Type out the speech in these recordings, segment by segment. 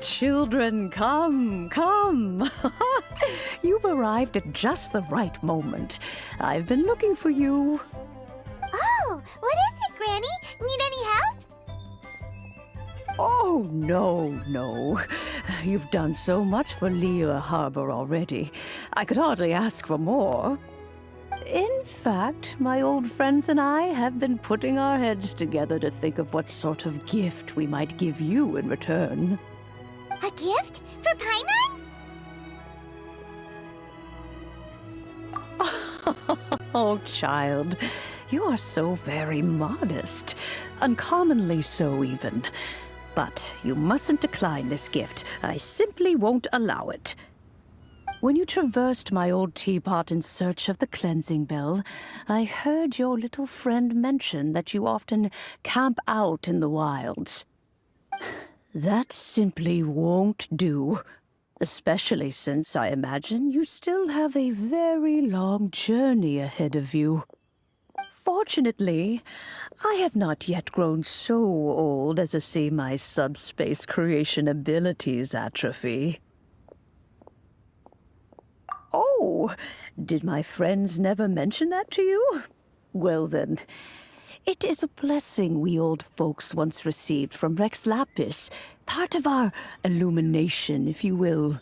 Children, come, come. You've arrived at just the right moment. I've been looking for you. Oh, what is it, Granny? Need any help? Oh, no. You've done so much for Leah Harbor already. I could hardly ask for more. In fact, my old friends and I have been putting our heads together to think of what sort of gift we might give you in return. A gift? For Paimon? Oh, child, you are so very modest. Uncommonly so, even. But you mustn't decline this gift. I simply won't allow it. When you traversed my old teapot in search of the cleansing bell, I heard your little friend mention that you often camp out in the wilds. That simply won't do, especially since I imagine you still have a very long journey ahead of you. Fortunately, I have not yet grown so old as to see my subspace creation abilities atrophy. Oh, did my friends never mention that to you? Well then, it is a blessing we old folks once received from Rex Lapis, part of our illumination, if you will.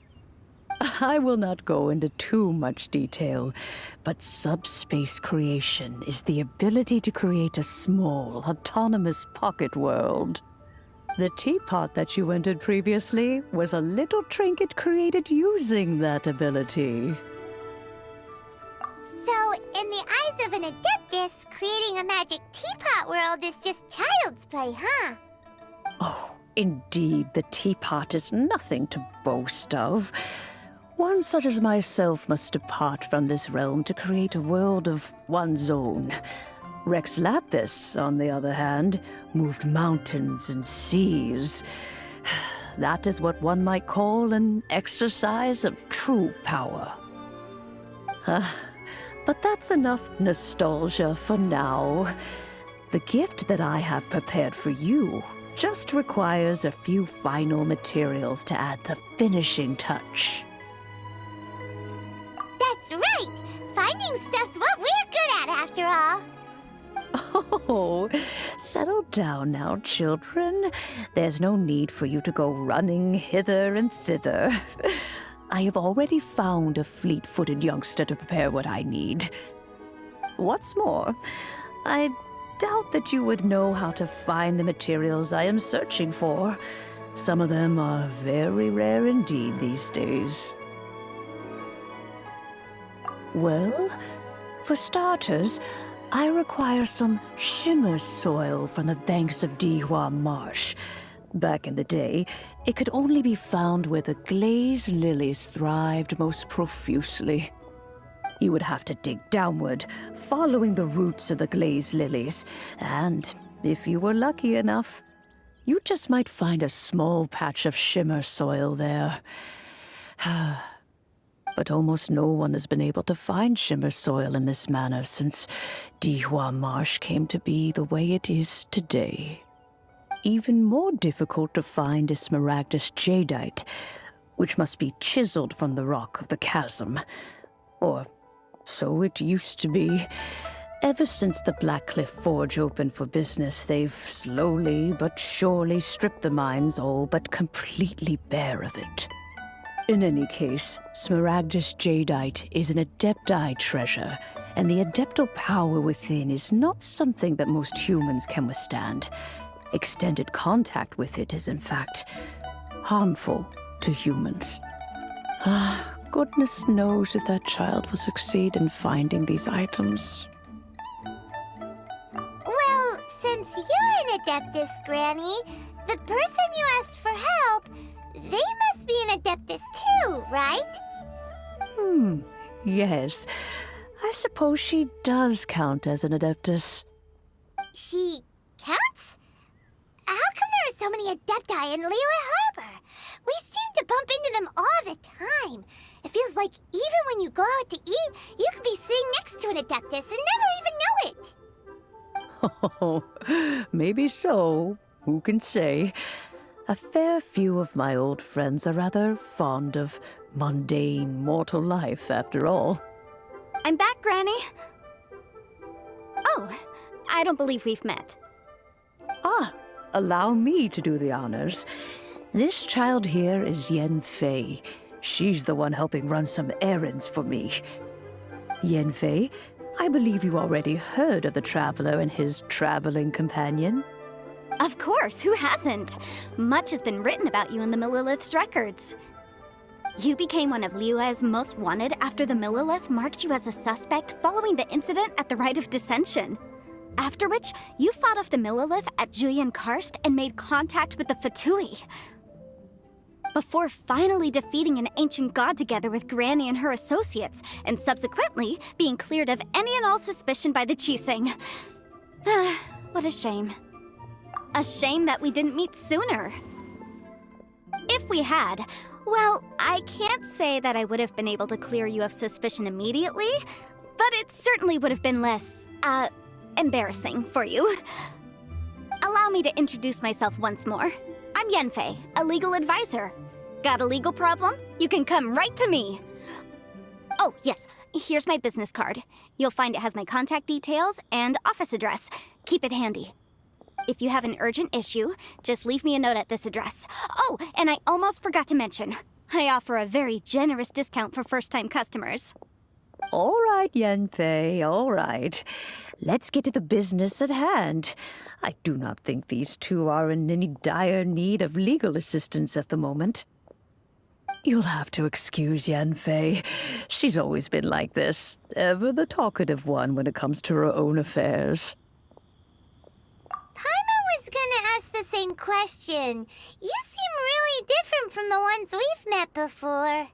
I will not go into too much detail, but subspace creation is the ability to create a small, autonomous pocket world. The teapot that you entered previously was a little trinket created using that ability. So, in the eyes of an adeptus, creating a magic teapot world is just child's play, huh? Oh, indeed, the teapot is nothing to boast of. One such as myself must depart from this realm to create a world of one's own. Rex Lapis, on the other hand, moved mountains and seas. That is what one might call an exercise of true power. But that's enough nostalgia for now. The gift that I have prepared for you just requires a few final materials to add the finishing touch. That's right! Finding stuff's what we're good at, after all. Oh, settle down now, children. There's no need for you to go running hither and thither. I have already found a fleet-footed youngster to prepare what I need. What's more, I doubt that you would know how to find the materials I am searching for. Some of them are very rare indeed these days. Well, for starters, I require some shimmer soil from the banks of Dihua Marsh. Back in the day, it could only be found where the glazed lilies thrived most profusely. You would have to dig downward, following the roots of the glazed lilies, and if you were lucky enough, you just might find a small patch of shimmer soil there. But almost no one has been able to find shimmer soil in this manner since Dihua Marsh came to be the way it is today. Even more difficult to find is smaragdus jadeite, which must be chiseled from the rock of the chasm. Or so it used to be. Ever since the Blackcliff Forge opened for business, they've slowly but surely stripped the mines all but completely bare of it. In any case, smaragdus jadeite is an adepti treasure, and the adeptal power within is not something that most humans can withstand. Extended contact with it is, in fact, harmful to humans. Goodness knows if that child will succeed in finding these items. Well, since you're an adeptus, Granny, the person you asked for help, they must be an adeptus too, right? Yes. I suppose she does count as an adeptus. She counts? How come there are so many adepti in Liyue Harbor? We seem to bump into them all the time. It feels like even when you go out to eat, you could be sitting next to an adeptus and never even know it. Oh, maybe so. Who can say? A fair few of my old friends are rather fond of mundane mortal life, after all. I'm back, Granny. Oh, I don't believe we've met. Ah, allow me to do the honors. This child here is Yen Fei. She's the one helping run some errands for me. Yen Fei, I believe you already heard of the traveler and his traveling companion. Of course, who hasn't? Much has been written about you in the Millilith's records. You became one of Liyue's most wanted after the Millilith marked you as a suspect following the incident at the Rite of Dissension. After which, you fought off the Millilith at Julian Karst and made contact with the Fatui. Before finally defeating an ancient god together with Granny and her associates, and subsequently being cleared of any and all suspicion by the Chiseng. What a shame. A shame that we didn't meet sooner. If we had, well, I can't say that I would have been able to clear you of suspicion immediately, but it certainly would have been less, embarrassing for you. Allow me to introduce myself once more. I'm Yenfei, a legal advisor. Got a legal problem? You can come right to me. Oh, yes, here's my business card. You'll find it has my contact details and office address. Keep it handy. If you have an urgent issue, just leave me a note at this address. Oh, and I almost forgot to mention, I offer a very generous discount for first-time customers. All right, Yen Fei, all right. Let's get to the business at hand. I do not think these two are in any dire need of legal assistance at the moment. You'll have to excuse Yen Fei. She's always been like this, ever the talkative one when it comes to her own affairs. Paimon was gonna ask the same question. You seem really different from the ones we've met before.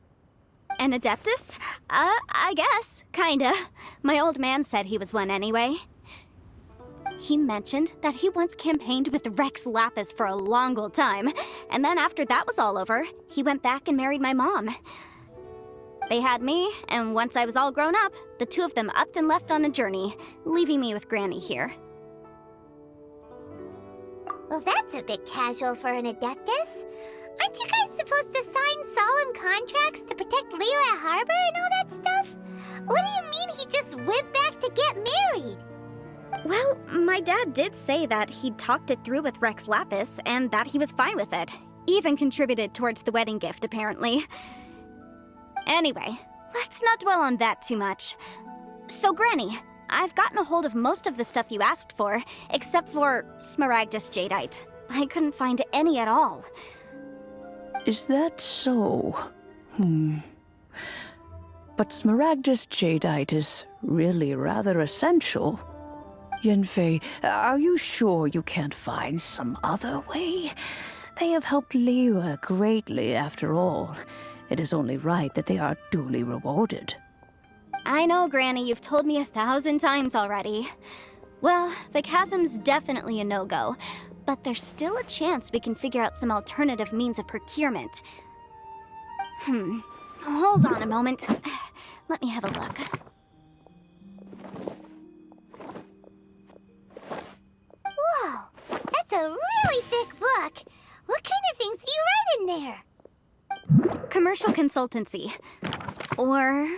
An Adeptus? I guess. Kinda. My old man said he was one anyway. He mentioned that he once campaigned with Rex Lapis for a long old time, and then after that was all over, he went back and married my mom. They had me, and once I was all grown up, the two of them upped and left on a journey, leaving me with Granny here. Well, that's a bit casual for an Adeptus. Aren't you guys supposed to sign solemn contracts to protect Liyue Harbor and all that stuff? What do you mean he just went back to get married? Well, my dad did say that he'd talked it through with Rex Lapis and that he was fine with it. Even contributed towards the wedding gift, apparently. Anyway, let's not dwell on that too much. So, Granny, I've gotten a hold of most of the stuff you asked for, except for Smaragdus Jadeite. I couldn't find any at all. Is that so? But Smaragdus Jadeite is really rather essential. Yenfei, are you sure you can't find some other way? They have helped Liyue greatly, after all. It is only right that they are duly rewarded. I know, Granny, you've told me 1,000 times already. Well, the chasm's definitely a no-go, but there's still a chance we can figure out some alternative means of procurement. Hold on a moment. Let me have a look. Whoa, that's a really thick book. What kind of things do you write in there? Commercial consultancy. Or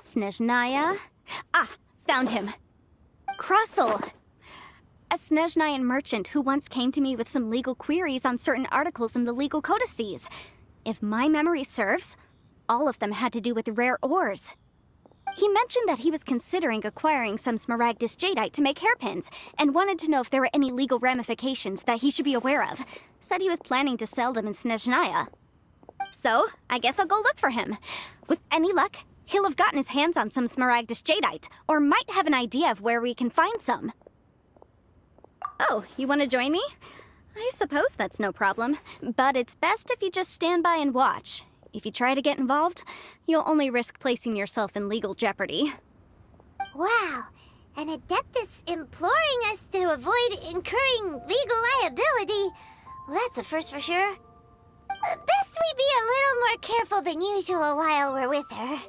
Snezhnaya. Ah, found him. Krusel. A Snezhnayan merchant who once came to me with some legal queries on certain articles in the legal codices. If my memory serves, all of them had to do with rare ores. He mentioned that he was considering acquiring some Smaragdus Jadeite to make hairpins, and wanted to know if there were any legal ramifications that he should be aware of. Said he was planning to sell them in Snezhnaya. So, I guess I'll go look for him. With any luck, he'll have gotten his hands on some Smaragdus Jadeite, or might have an idea of where we can find some. Oh, you want to join me? I suppose that's no problem, but it's best if you just stand by and watch. If you try to get involved, you'll only risk placing yourself in legal jeopardy. Wow, an Adeptus imploring us to avoid incurring legal liability. Well, that's a first for sure. Best we be a little more careful than usual while we're with her.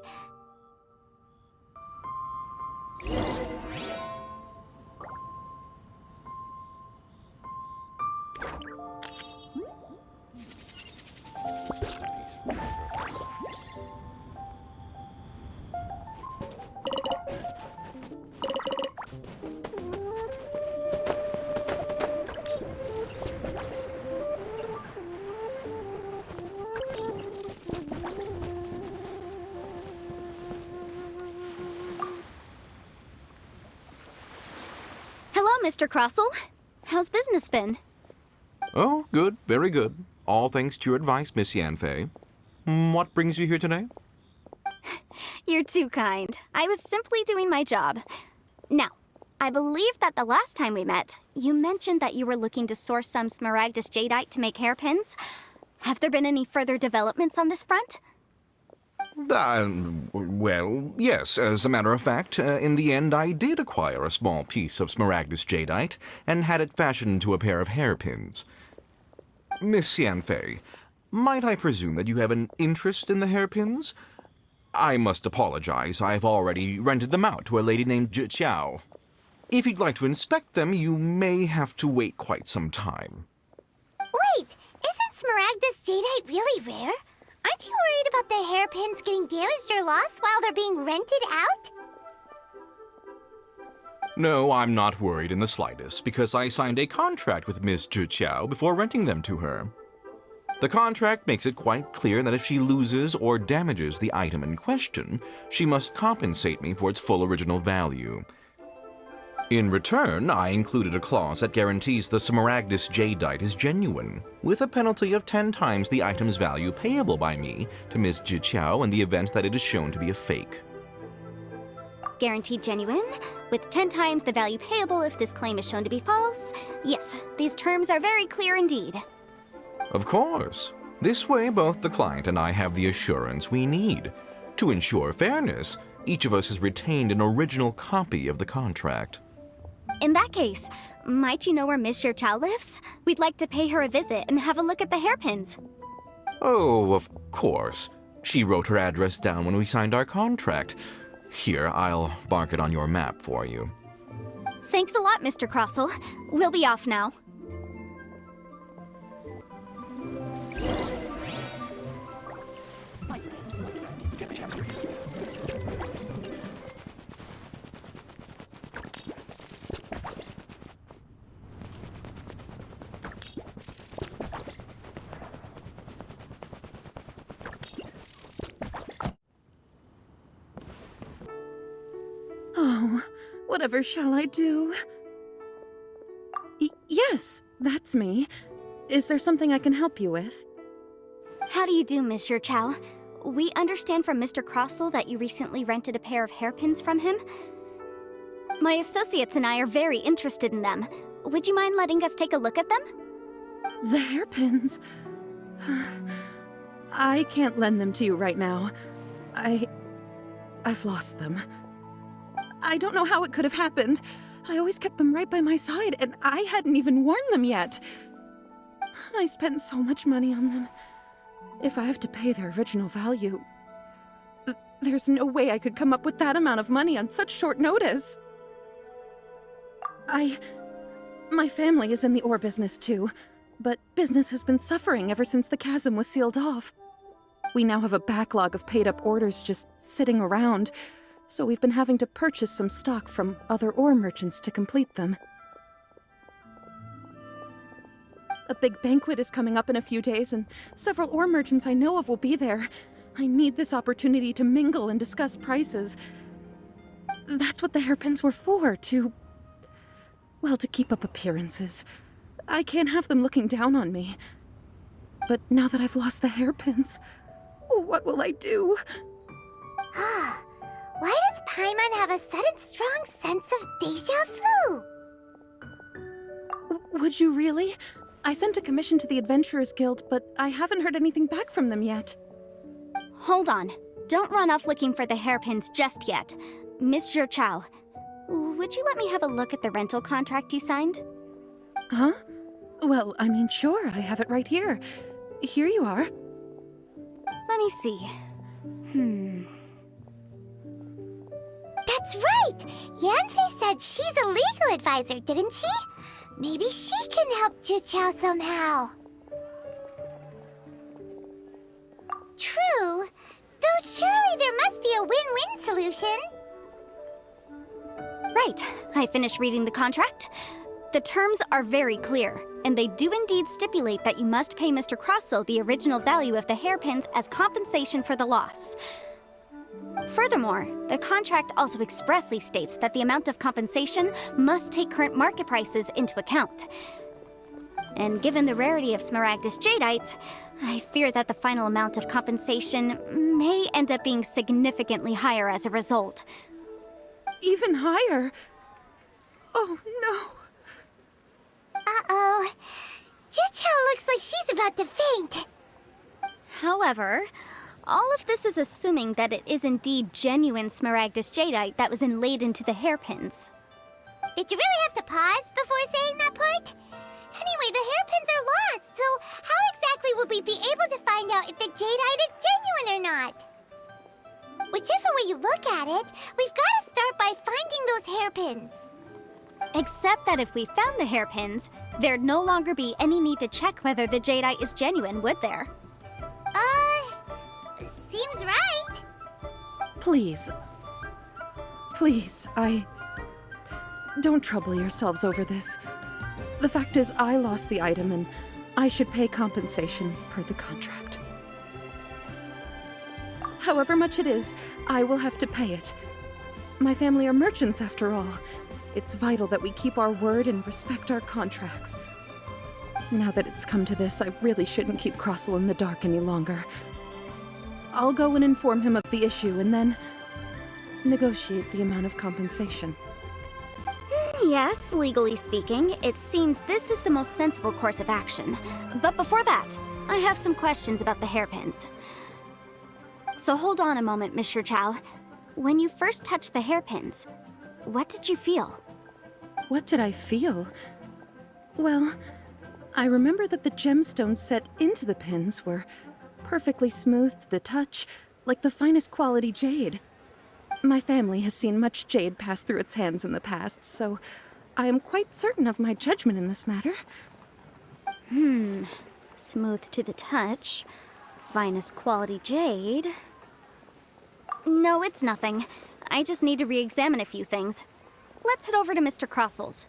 Mr. Crossell. How's business been? Oh, good, very good. All thanks to your advice, Miss Yanfei. What brings you here today? You're too kind. I was simply doing my job. Now, I believe that the last time we met, you mentioned that you were looking to source some smaragdus jadeite to make hairpins. Have there been any further developments on this front? Well, yes. As a matter of fact, in the end, I did acquire a small piece of smaragdus jadeite and had it fashioned into a pair of hairpins. Miss Yanfei, might I presume that you have an interest in the hairpins? I must apologize. I've already rented them out to a lady named Zhi Qiao. If you'd like to inspect them, you may have to wait quite some time. Wait, isn't smaragdus jadeite really rare? Aren't you worried about the hairpins getting damaged or lost while they're being rented out? No, I'm not worried in the slightest, because I signed a contract with Miss Zhi Qiao before renting them to her. The contract makes it quite clear that if she loses or damages the item in question, she must compensate me for its full original value. In return, I included a clause that guarantees the smaragdus jadeite is genuine, with a penalty of 10 times the item's value payable by me to Miss Zhi Qiao in the event that it is shown to be a fake. Guaranteed genuine, with 10 times the value payable if this claim is shown to be false? Yes, these terms are very clear indeed. Of course. This way, both the client and I have the assurance we need. To ensure fairness, each of us has retained an original copy of the contract. In that case, might you know where Miss Zhi Qiao lives? We'd like to pay her a visit and have a look at the hairpins. Oh, of course. She wrote her address down when we signed our contract. Here, I'll mark it on your map for you. Thanks a lot, Mr. Crossell. We'll be off now. Oh, whatever shall I do? Yes, that's me. Is there something I can help you with? How do you do, Miss Zhi Qiao? We understand from Mr. Crossell that you recently rented a pair of hairpins from him. My associates and I are very interested in them. Would you mind letting us take a look at them? The hairpins? I can't lend them to you right now. I've lost them. I don't know how it could have happened. I always kept them right by my side, and I hadn't even worn them yet. I spent so much money on them. If I have to pay their original value, there's no way I could come up with that amount of money on such short notice. My family is in the ore business too, but business has been suffering ever since the chasm was sealed off. We now have a backlog of paid-up orders just sitting around, so we've been having to purchase some stock from other ore merchants to complete them. A big banquet is coming up in a few days, and several ore merchants I know of will be there. I need this opportunity to mingle and discuss prices. That's what the hairpins were for, to keep up appearances. I can't have them looking down on me. But now that I've lost the hairpins, what will I do? Why does Paimon have a sudden strong sense of déjà vu? Would you really? I sent a commission to the Adventurers Guild, but I haven't heard anything back from them yet. Hold on. Don't run off looking for the hairpins just yet. Miss Zhi Qiao, would you let me have a look at the rental contract you signed? Huh? Well, I mean, sure, I have it right here. Here you are. Let me see. That's right! Yanfei said she's a legal advisor, didn't she? Maybe she can help Zhi Qiao somehow. True. Though surely there must be a win-win solution. Right. I finished reading the contract. The terms are very clear, and they do indeed stipulate that you must pay Mr. Crossell the original value of the hairpins as compensation for the loss. Furthermore, the contract also expressly states that the amount of compensation must take current market prices into account. And given the rarity of Smaragdus jadeite, I fear that the final amount of compensation may end up being significantly higher as a result. Even higher? Oh, no. Uh-oh. Juchao looks like she's about to faint. However, all of this is assuming that it is indeed genuine Smaragdus jadeite that was inlaid into the hairpins. Did you really have to pause before saying that part? Anyway, the hairpins are lost, so how exactly would we be able to find out if the jadeite is genuine or not? Whichever way you look at it, we've got to start by finding those hairpins. Except that if we found the hairpins, there'd no longer be any need to check whether the jadeite is genuine, would there? Seems right. Please. Please, Don't trouble yourselves over this. The fact is, I lost the item and I should pay compensation per the contract. However much it is, I will have to pay it. My family are merchants, after all. It's vital that we keep our word and respect our contracts. Now that it's come to this, I really shouldn't keep Crossel in the dark any longer. I'll go and inform him of the issue and then negotiate the amount of compensation. Yes, legally speaking, it seems this is the most sensible course of action. But before that, I have some questions about the hairpins. So hold on a moment, Mr. Chow. When you first touched the hairpins, what did you feel? What did I feel? Well, I remember that the gemstones set into the pins were perfectly smooth to the touch, like the finest quality jade. My family has seen much jade pass through its hands in the past, so I am quite certain of my judgment in this matter. Smooth to the touch, finest quality jade. No, it's nothing. I just need to re-examine a few things. Let's head over to Mr. Crossel's.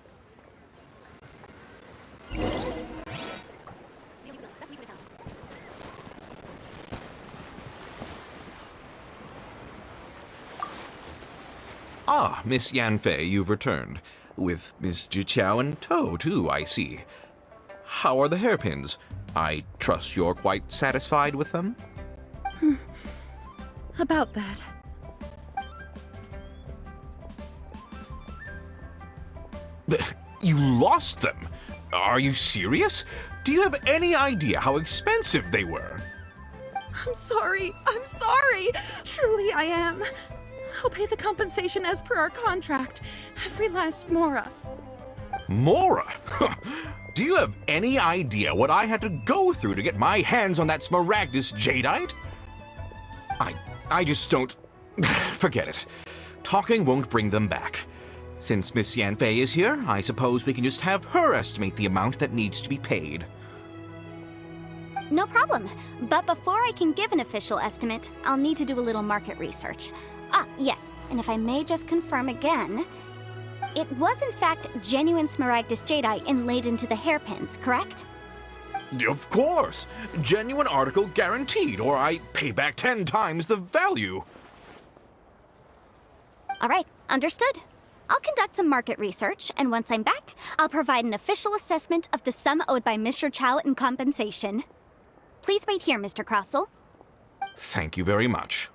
Ah, Miss Yanfei, you've returned. With Miss Jiqiao in tow, too, I see. How are the hairpins? I trust you're quite satisfied with them? About that. You lost them? Are you serious? Do you have any idea how expensive they were? I'm sorry. Truly I am. I'll pay the compensation as per our contract. Every last mora. Mora? Do you have any idea what I had to go through to get my hands on that Smaragdus jadeite? I just don't... Forget it. Talking won't bring them back. Since Miss Yanfei is here, I suppose we can just have her estimate the amount that needs to be paid. No problem. But before I can give an official estimate, I'll need to do a little market research. Ah, yes, and if I may just confirm again, it was in fact genuine Smaragdus jadeite inlaid into the hairpins, correct? Of course! Genuine article guaranteed, or I pay back 10 times the value. All right, understood. I'll conduct some market research, and once I'm back, I'll provide an official assessment of the sum owed by Mr. Chow in compensation. Please wait here, Mr. Crossel. Thank you very much.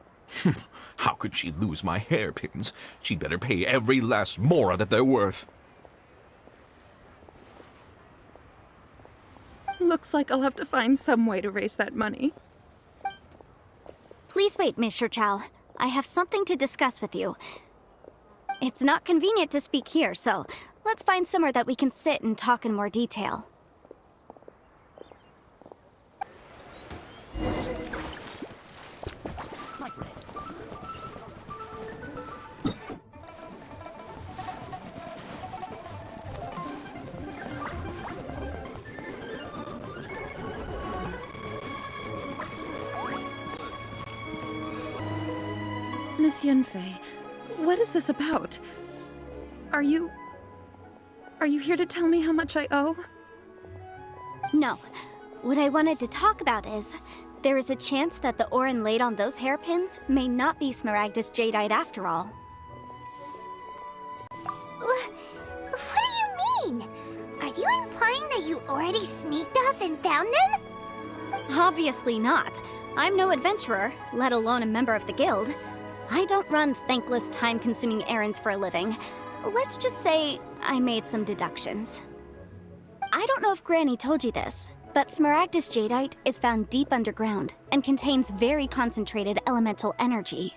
How could she lose my hairpins? She'd better pay every last mora that they're worth. Looks like I'll have to find some way to raise that money. Please wait, Mr. Chow. I have something to discuss with you. It's not convenient to speak here, so let's find somewhere that we can sit and talk in more detail. Miss Yanfei, what is this about? Are you here to tell me how much I owe? No. What I wanted to talk about is, there is a chance that the ore inlaid on those hairpins may not be smaragdus jadeite after all. What do you mean? Are you implying that you already sneaked off and found them? Obviously not. I'm no adventurer, let alone a member of the guild. I don't run thankless, time-consuming errands for a living. Let's just say I made some deductions. I don't know if Granny told you this, but smaragdus jadeite is found deep underground and contains very concentrated elemental energy.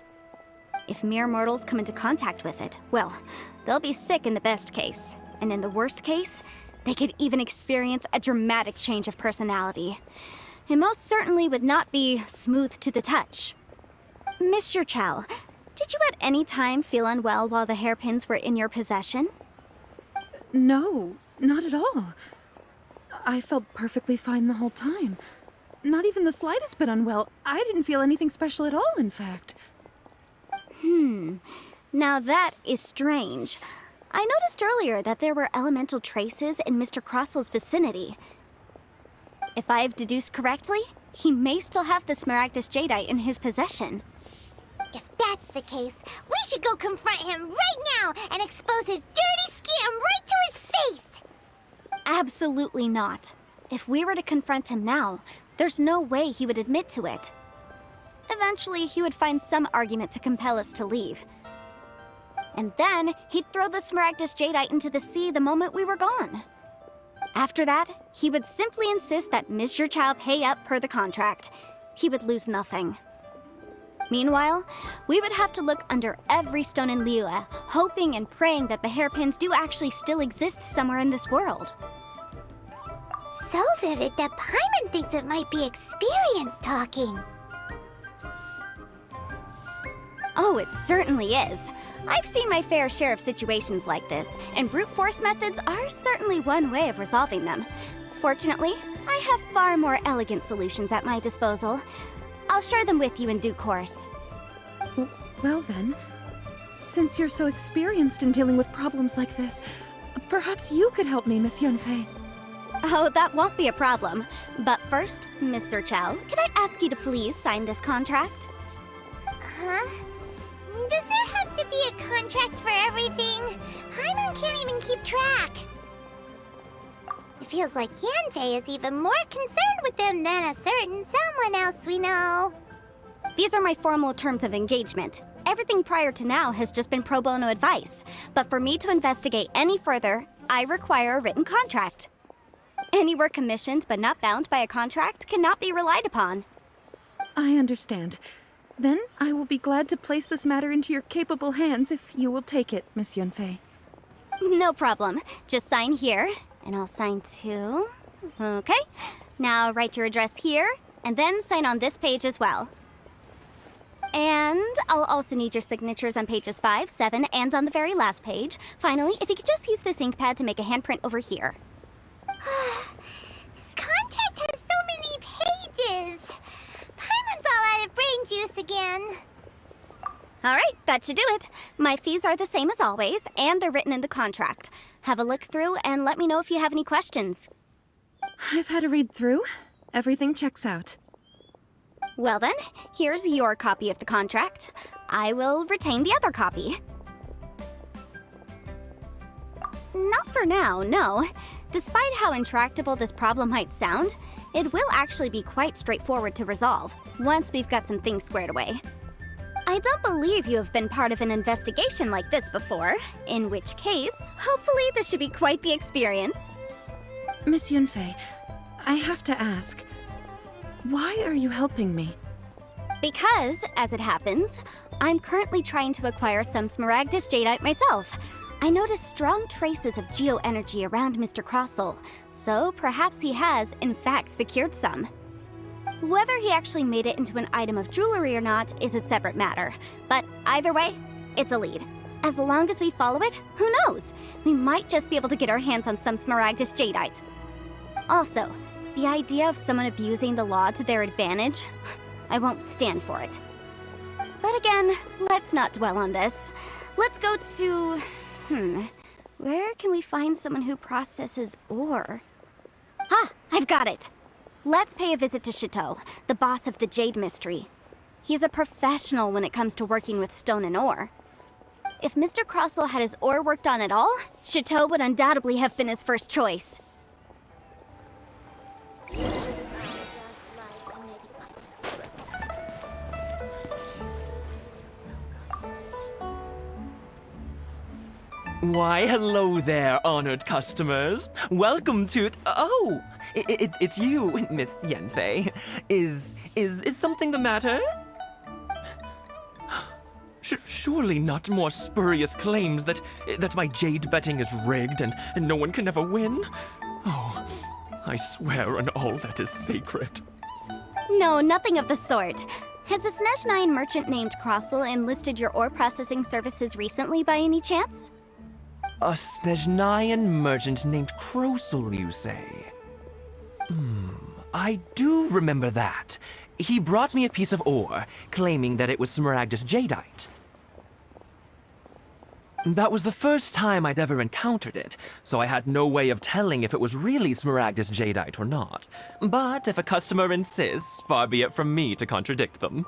If mere mortals come into contact with it, well, they'll be sick in the best case. And in the worst case, they could even experience a dramatic change of personality. It most certainly would not be smooth to the touch. Mr. Chow, did you at any time feel unwell while the hairpins were in your possession? No, not at all. I felt perfectly fine the whole time. Not even the slightest bit unwell. I didn't feel anything special at all, in fact. Now that is strange. I noticed earlier that there were elemental traces in Mr. Crossel's vicinity. If I have deduced correctly, he may still have the smaragdus jadeite in his possession. If that's the case, we should go confront him right now and expose his dirty scam right to his face! Absolutely not. If we were to confront him now, there's no way he would admit to it. Eventually, he would find some argument to compel us to leave. And then, he'd throw the smaragdus jadeite into the sea the moment we were gone. After that, he would simply insist that Mr. Chow pay up per the contract. He would lose nothing. Meanwhile, we would have to look under every stone in Liyue, hoping and praying that the hairpins do actually still exist somewhere in this world. So vivid that Paimon thinks it might be experience talking. Oh, it certainly is. I've seen my fair share of situations like this, and brute force methods are certainly one way of resolving them. Fortunately, I have far more elegant solutions at my disposal. I'll share them with you in due course. Well then, since you're so experienced in dealing with problems like this, perhaps you could help me, Miss Yunfei. Oh, that won't be a problem. But first, Mr. Chow, can I ask you to please sign this contract? Huh? Does there have to be a contract for everything? Paimon can't even keep track. It feels like Yanfei is even more concerned with them than a certain someone else we know. These are my formal terms of engagement. Everything prior to now has just been pro bono advice. But for me to investigate any further, I require a written contract. Any work commissioned but not bound by a contract cannot be relied upon. I understand. Then I will be glad to place this matter into your capable hands if you will take it, Miss Yunfei. No problem. Just sign here, and I'll sign too. Okay. Now write your address here, and then sign on this page as well. And I'll also need your signatures on pages 5, 7, and on the very last page. Finally, if you could just use this ink pad to make a handprint over here. This contract has so many pages. Paimon's all out of brain juice again. All right, that should do it. My fees are the same as always, and they're written in the contract. Have a look through and let me know if you have any questions. I've had a read through. Everything checks out. Well then, here's your copy of the contract. I will retain the other copy. Not for now, no. Despite how intractable this problem might sound, it will actually be quite straightforward to resolve, once we've got some things squared away. I don't believe you have been part of an investigation like this before, in which case, hopefully this should be quite the experience. Miss Yunfei, I have to ask, why are you helping me? Because, as it happens, I'm currently trying to acquire some smaragdus jadeite myself. I noticed strong traces of geo-energy around Mr. Crossell, so perhaps he has, in fact, secured some. Whether he actually made it into an item of jewelry or not is a separate matter, but either way, it's a lead. As long as we follow it, who knows? We might just be able to get our hands on some smaragdus jadeite. Also, the idea of someone abusing the law to their advantage, I won't stand for it. But again, let's not dwell on this. Let's go to... where can we find someone who processes ore? Ah, I've got it! Let's pay a visit to Chateau, the boss of the Jade Mystery. He's a professional when it comes to working with stone and ore. If Mr. Crossell had his ore worked on at all, Chateau would undoubtedly have been his first choice. Why, hello there, honored customers. Welcome to... Oh, it's you, Miss Yanfei. Is something the matter? Surely not more spurious claims that my jade betting is rigged and no one can ever win? Oh, I swear on all that is sacred. No, nothing of the sort. Has a Snezhnayan merchant named Crossell enlisted your ore processing services recently by any chance? A Snezhnayan merchant named Crossell, you say? I do remember that. He brought me a piece of ore, claiming that it was Smaragdus jadeite. That was the first time I'd ever encountered it, so I had no way of telling if it was really Smaragdus jadeite or not. But if a customer insists, far be it from me to contradict them.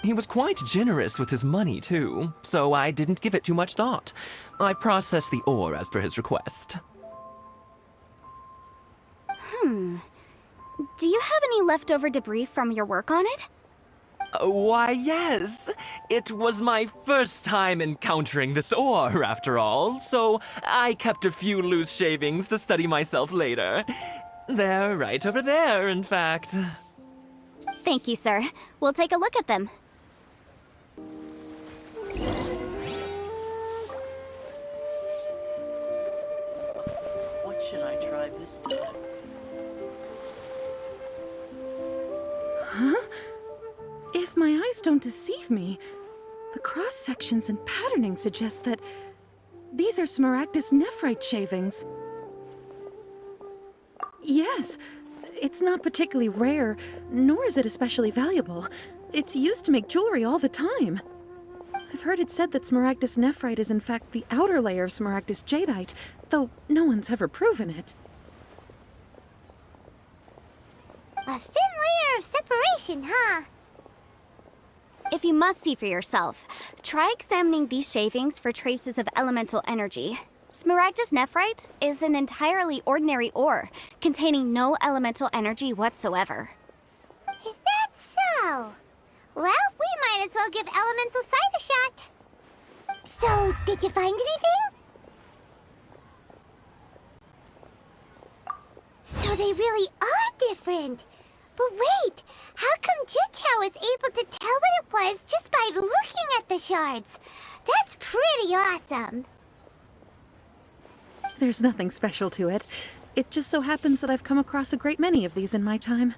He was quite generous with his money, too, so I didn't give it too much thought. I processed the ore as per his request. Do you have any leftover debris from your work on it? Why, yes. It was my first time encountering this ore, after all, so I kept a few loose shavings to study myself later. They're right over there, in fact. Thank you, sir. We'll take a look at them. What should I try this time? If my eyes don't deceive me, the cross-sections and patterning suggest that these are Smaragdus nephrite shavings. Yes, it's not particularly rare, nor is it especially valuable. It's used to make jewelry all the time. I've heard it said that Smaragdus nephrite is in fact the outer layer of Smaragdus jadeite, though no one's ever proven it. A thin layer of separation, huh? If you must see for yourself, try examining these shavings for traces of elemental energy. Smaragdus nephrite is an entirely ordinary ore, containing no elemental energy whatsoever. Is that so? Well, we might as well give elemental sight a shot. So, did you find anything? So they really are different. But wait, how come Jichao was able to tell what it was just by looking at the shards? That's pretty awesome. There's nothing special to it. It just so happens that I've come across a great many of these in my time.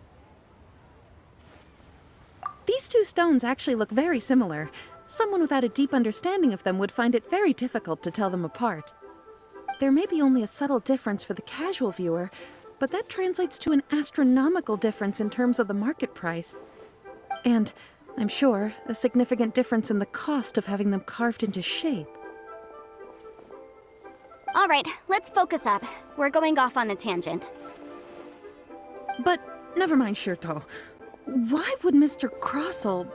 These two stones actually look very similar. Someone without a deep understanding of them would find it very difficult to tell them apart. There may be only a subtle difference for the casual viewer, but that translates to an astronomical difference in terms of the market price. And, I'm sure, a significant difference in the cost of having them carved into shape. All right, let's focus up. We're going off on a tangent. But, never mind, Shirto. Why would Mr. Crossell...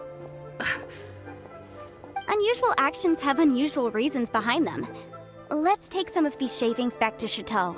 Unusual actions have unusual reasons behind them. Let's take some of these shavings back to Chateau.